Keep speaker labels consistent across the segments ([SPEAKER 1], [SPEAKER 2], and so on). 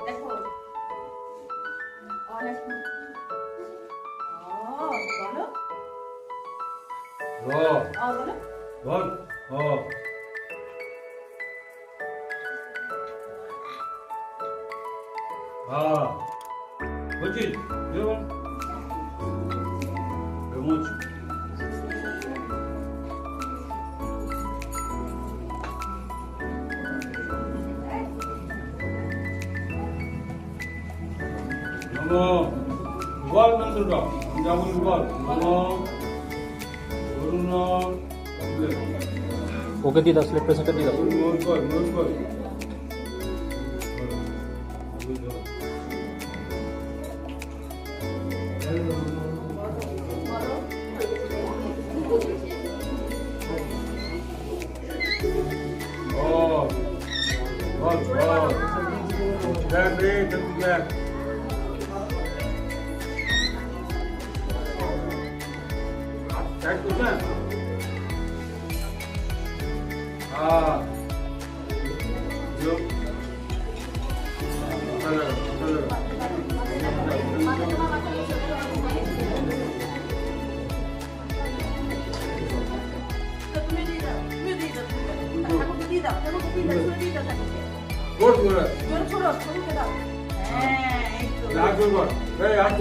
[SPEAKER 1] দেখো অনেক বলো
[SPEAKER 2] র
[SPEAKER 1] বলো
[SPEAKER 2] বল হ বলছিস যেমন মুচ নমো বল মন্ত্রটা যেমন বল নমো অরুণ
[SPEAKER 3] ওকে দিয়ে দাও স্লিপ প্রেসেন্টটা দিয়ে দাও
[SPEAKER 2] মোর বল দেখ রে দেখ देख ना हाँ जो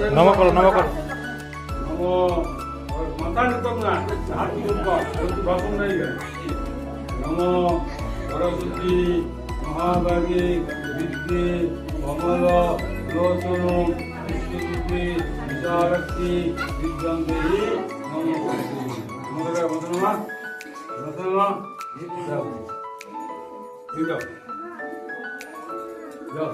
[SPEAKER 3] নমো করো নমো করো
[SPEAKER 2] মাথা নিতাম না হাত ভাষণ নেই নমো সরস্বতী মহাভাগী বিদ্যে কমল লোচন বিশ্বরূপে বিশারক্তি বিদ্যান্তেহি নমো নমস্কার বন্ধুরা বন্ধুরা যাও যাও